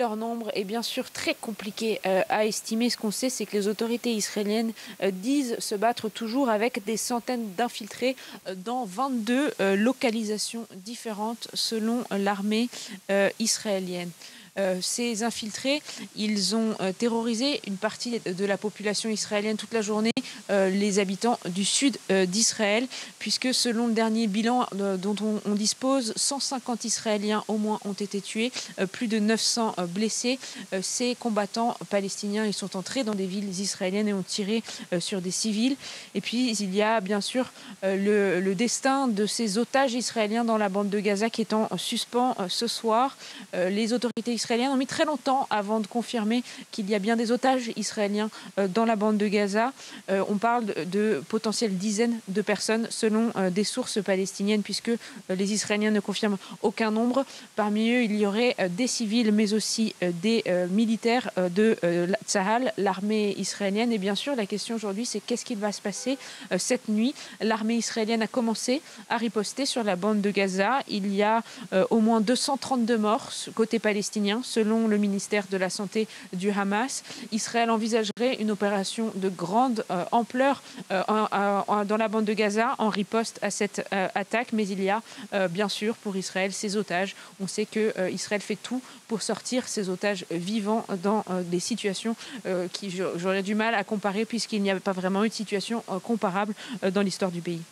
Leur nombre est bien sûr très compliqué à estimer. Ce qu'on sait, c'est que les autorités israéliennes disent se battre toujours avec des centaines d'infiltrés dans 22 localisations différentes selon l'armée israélienne. Ces infiltrés, ils ont terrorisé une partie de la population israélienne toute la journée, les habitants du sud d'Israël, puisque selon le dernier bilan dont on dispose, 150 Israéliens au moins ont été tués, plus de 900 blessés. Ces combattants palestiniens, ils sont entrés dans des villes israéliennes et ont tiré sur des civils. Et puis il y a bien sûr le destin de ces otages israéliens dans la bande de Gaza qui est en suspens ce soir. Les autorités israéliennes ont mis très longtemps avant de confirmer qu'il y a bien des otages israéliens dans la bande de Gaza. On parle de potentielles dizaines de personnes selon des sources palestiniennes, puisque les Israéliens ne confirment aucun nombre. Parmi eux, il y aurait des civils, mais aussi des militaires de Tsahal, l'armée israélienne. Et bien sûr, la question aujourd'hui, c'est qu'est-ce qu'il va se passer cette nuit. L'armée israélienne a commencé à riposter sur la bande de Gaza. Il y a au moins 232 morts côté palestinien, selon le ministère de la Santé du Hamas. Israël envisagerait une opération de grande ampleur dans la bande de Gaza en riposte à cette attaque. Mais il y a bien sûr pour Israël ses otages. On sait que Israël fait tout pour sortir ces otages vivants dans des situations qui j'aurais du mal à comparer, puisqu'il n'y avait pas vraiment eu de situation comparable dans l'histoire du pays.